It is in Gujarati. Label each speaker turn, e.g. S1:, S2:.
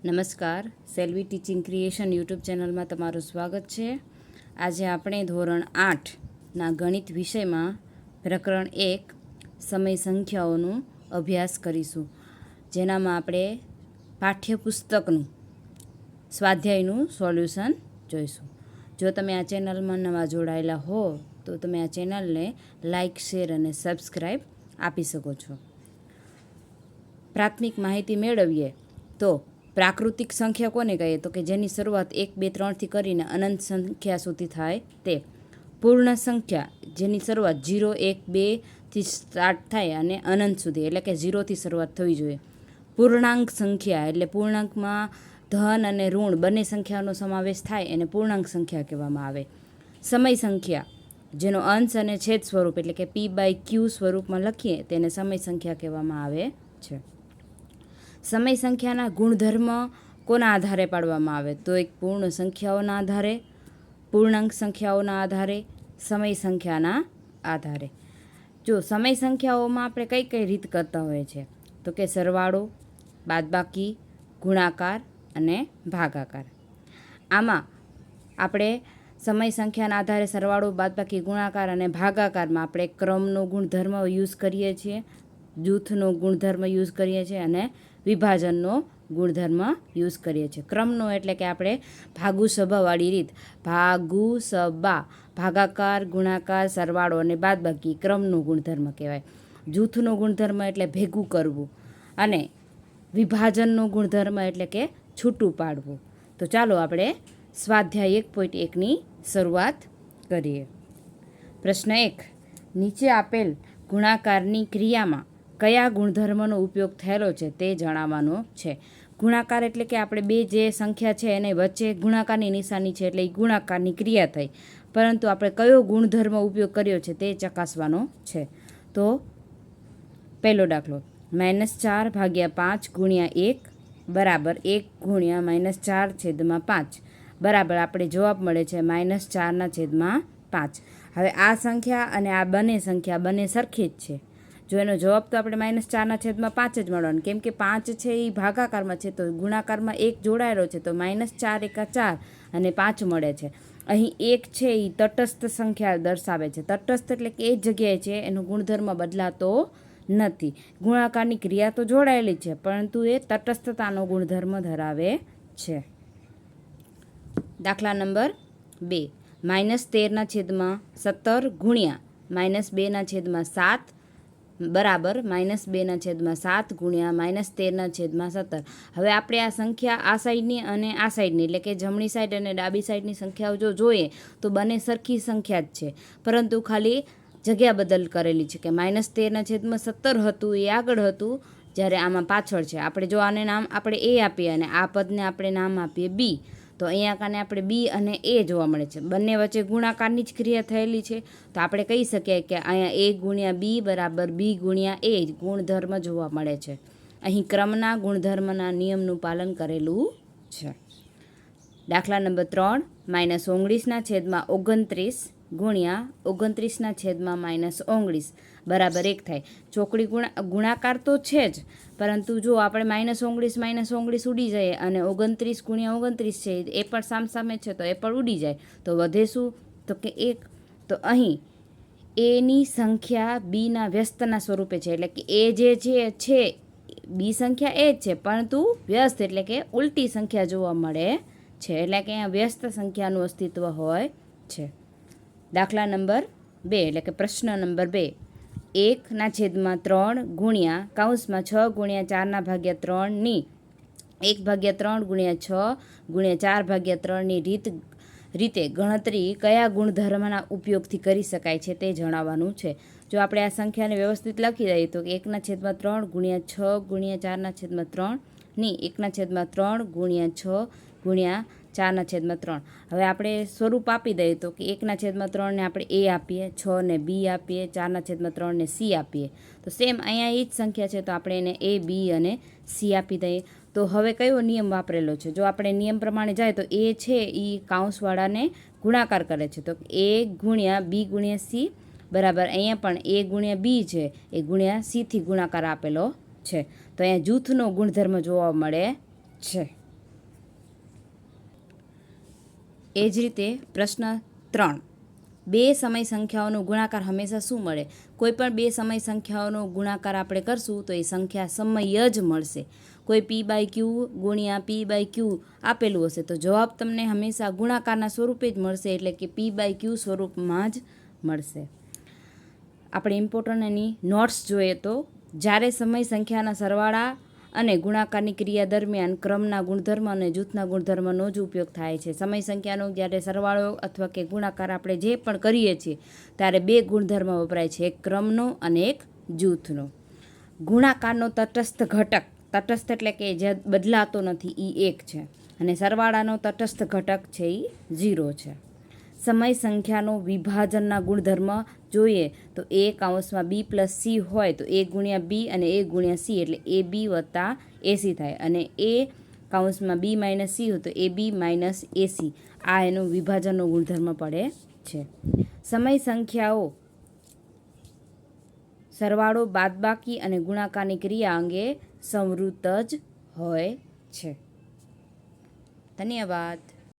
S1: નમસ્કાર, સેલ્વી ટીચિંગ ક્રિએશન યુટ્યુબ ચેનલમાં તમારું સ્વાગત છે. આજે આપણે ધોરણ 8ના ગણિત વિષયમાં પ્રકરણ 1 સમય સંખ્યાઓનું અભ્યાસ કરીશું, જેનામાં આપણે પાઠ્યપુસ્તકનું સ્વાધ્યાયનું સોલ્યુશન જોઈશું. જો તમે આ ચેનલમાં નવા જોડાયેલા હો તો તમે આ ચેનલને લાઇક, શેર અને સબસ્ક્રાઈબ આપી શકો છો. પ્રાથમિક માહિતી મેળવીએ તો પ્રાકૃતિક સંખ્યા કોને કહીએ તો કે જેની શરૂઆત 1, 2, 3થી કરીને અનંત સંખ્યા સુધી થાય તે. પૂર્ણ સંખ્યા જેની શરૂઆત 0, 1, 2થી સ્ટાર્ટ થાય અને અનંત સુધી, એટલે કે 0થી શરૂઆત થવી જોઈએ. પૂર્ણાંક સંખ્યા એટલે પૂર્ણાંકમાં ધન અને ઋણ બંને સંખ્યાનો સમાવેશ થાય એને પૂર્ણાંક સંખ્યા કહેવામાં આવે. સમય સંખ્યા જેનો અંશ અને છેદ સ્વરૂપ એટલે કે p/q સ્વરૂપમાં લખીએ તેને સમય સંખ્યા કહેવામાં આવે છે. સમય સંખ્યાના ગુણધર્મ કોના આધારે પાડવામાં આવે તો એક પૂર્ણ સંખ્યાઓના આધારે, પૂર્ણાંક સંખ્યાઓના આધારે, સમય સંખ્યાના આધારે. જો સમય સંખ્યાઓમાં આપણે કઈ કઈ રીત કરતા હોઈએ છીએ તો કે સરવાળો, બાદબાકી, ગુણાકાર અને ભાગાકાર. આમાં આપણે સમય સંખ્યાના આધારે સરવાળો, બાદબાકી, ગુણાકાર અને ભાગાકારમાં આપણે ક્રમનો ગુણધર્મ યુઝ કરીએ છીએ, જૂથનો ગુણધર્મ યુઝ કરીએ છીએ અને વિભાજનનો ગુણધર્મ યુઝ કરીએ છીએ. ક્રમનો એટલે કે આપણે ભાગુ સભાવાળી રીત, ભાગુ સભા, ભાગાકાર, ગુણાકાર, સરવાળો અને બાદબાકી ક્રમનો ગુણધર્મ કહેવાય. જૂથનો ગુણધર્મ એટલે ભેગું કરવું અને વિભાજનનો ગુણધર્મ એટલે કે છૂટું પાડવું. તો ચાલો આપણે સ્વાધ્યાય 1.1ની શરૂઆત કરીએ. પ્રશ્ન 1. નીચે આપેલ ગુણાકારની ક્રિયામાં કયા ગુણધર્મનો ઉપયોગ થયેલો છે તે જણાવવાનો છે. ગુણાકાર એટલે કે આપણે બે જે સંખ્યા છે એને વચ્ચે ગુણાકારની નિશાની છે એટલે એ ગુણાકારની ક્રિયા થઈ, પરંતુ આપણે કયો ગુણધર્મ ઉપયોગ કર્યો છે તે ચકાસવાનો છે. તો પહેલો દાખલો, -4/5 × 1 બરાબર 1 × -4/5 બરાબર આપણે જવાબ મળે છે -4/5. હવે આ સંખ્યા અને આ બંને સંખ્યા બંને સરખી જ છે. જો એનો જવાબ તો આપણે -4/5 જ મળવાનો, કેમ કે 5 છે એ ભાગાકારમાં છે તો ગુણાકારમાં 1 જોડાયેલો છે તો -4 × 4 અને 5 મળે છે. અહીં 1 છે એ તટસ્થ સંખ્યા દર્શાવે છે. તટસ્થ એટલે કે એ જગ્યાએ છે, એનો ગુણધર્મ બદલાતો નથી. ગુણાકારની ક્રિયા તો જોડાયેલી છે પરંતુ એ તટસ્થતાનો ગુણધર્મ ધરાવે છે. દાખલા નંબર 2. -13/17 × -2/7 બરાબર -2/7 × -13/17. હવે આપણે આ સંખ્યા આ સાઈડની અને આ સાઈડની એટલે કે જમણી સાઈડ અને ડાબી સાઈડની સંખ્યાઓ જો જોઈએ તો બંને સરખી સંખ્યા જ છે, પરંતુ ખાલી જગ્યા બદલ કરેલી છે કે -13/17 હતું એ આગળ હતું જ્યારે આમાં પાછળ છે. આપણે જો આને નામ આપણે એ આપીએ અને આ પદને આપણે નામ આપીએ બી, તો અહીંયા કાને આપણે બી અને એ જોવા મળે છે. બંને વચ્ચે ગુણાકારની જ ક્રિયા થયેલી છે તો આપણે કહી શકીએ કે અહીંયા a × b બરાબર b × a ગુણધર્મ જોવા મળે છે. અહીં ક્રમના ગુણધર્મના નિયમનું પાલન કરેલું છે. દાખલા નંબર 3. -19/29 × 29/19 બરાબર 1 થાય. ચોકડી ગુણાકાર તો છે જ, પરંતુ જો આપણે -19 ઉડી જાય અને 29 × 29 છે એ પણ સામસામે છે તો એ પણ ઉડી જાય તો વધે શું તો કે 1. તો અહીં એની સંખ્યા બીના વ્યસ્તના સ્વરૂપે છે, એટલે કે એ જે છે બી સંખ્યા એ જ છે પરંતુ વ્યસ્ત એટલે કે ઉલટી સંખ્યા જોવા મળે છે, એટલે કે અહીંયા વ્યસ્ત સંખ્યાનું અસ્તિત્વ હોય છે. દાખલા નંબર 2 એટલે કે પ્રશ્ન નંબર 2. 1/3 × (6 × 4/3) ની 1/3 × 6 × 4/3 ની રીતે ગણતરી કયા ગુણધર્મના ઉપયોગથી કરી શકાય છે તે જણાવવાનું છે. જો આપણે આ સંખ્યાને વ્યવસ્થિત લખી દઈએ તો 1/3 × 6 × 4/3 ની 1/3 × 6 × 4/3. હવે આપણે સ્વરૂપ આપી દઈએ તો કે 1/3 ને આપણે એ આપીએ, 6 ને બી આપીએ, 4/3 ને સી આપીએ. તો સેમ અહીંયા એ જ સંખ્યા છે તો આપણે એને એ, બી અને સી આપી દઈએ. તો હવે કયો નિયમ વાપરેલો છે? જો આપણે નિયમ પ્રમાણે જાય તો એ છે એ કાઉન્સવાળાને ગુણાકાર કરે છે તો a × b × c બરાબર અહીંયા પણ a × b છે એ × c થી ગુણાકાર આપેલો છે. તો અહીંયા જૂથનો ગુણધર્મ જોવા મળે છે. એ જ રીતે પ્રશ્ન 3, બે સમય સંખ્યાઓનો ગુણાકાર હંમેશા શું મળે? કોઈ પણ બે સમય સંખ્યાઓનો ગુણાકાર આપણે કરશું તો એ સંખ્યા સમય જ મળશે. કોઈ p/q ગુણ્યા p/q આપેલું હશે તો જવાબ તમને હંમેશા ગુણાકારના સ્વરૂપે જ મળશે, એટલે કે p/q સ્વરૂપમાં જ મળશે. આપણે ઇમ્પોર્ટન્ટ એની નોટ્સ જોઈએ તો જ્યારે સમય સંખ્યાના સરવાળા અને ગુણાકારની ક્રિયા દરમિયાન ક્રમના ગુણધર્મ અને જૂથના ગુણધર્મનો જ ઉપયોગ થાય છે. સમય સંખ્યાનો જ્યારે સરવાળો અથવા કે ગુણાકાર આપણે જે પણ કરીએ છીએ ત્યારે બે ગુણધર્મ વપરાય છે, એક ક્રમનો અને એક જૂથનો. ગુણાકારનો તટસ્થ ઘટક, તટસ્થ એટલે કે જે બદલાતો નથી, એ 1 છે અને સરવાળાનો તટસ્થ ઘટક છે એ 0 છે. સમય સંખ્યાનો વિભાજનના ગુણધર્મ જોઈએ તો a(b+c) હોય તો a ગુણ્યા b અને a ગુણ્યા c એટલે ab વત્તા ac થાય, અને a(b-c) હોય તો ab-ac. આ એનો વિભાજનનો ગુણધર્મ પડે છે. સમય સંખ્યાઓ સરવાળો, બાદબાકી અને ગુણાકારની ક્રિયા અંગે સંવૃત જ હોય છે. ધન્યવાદ.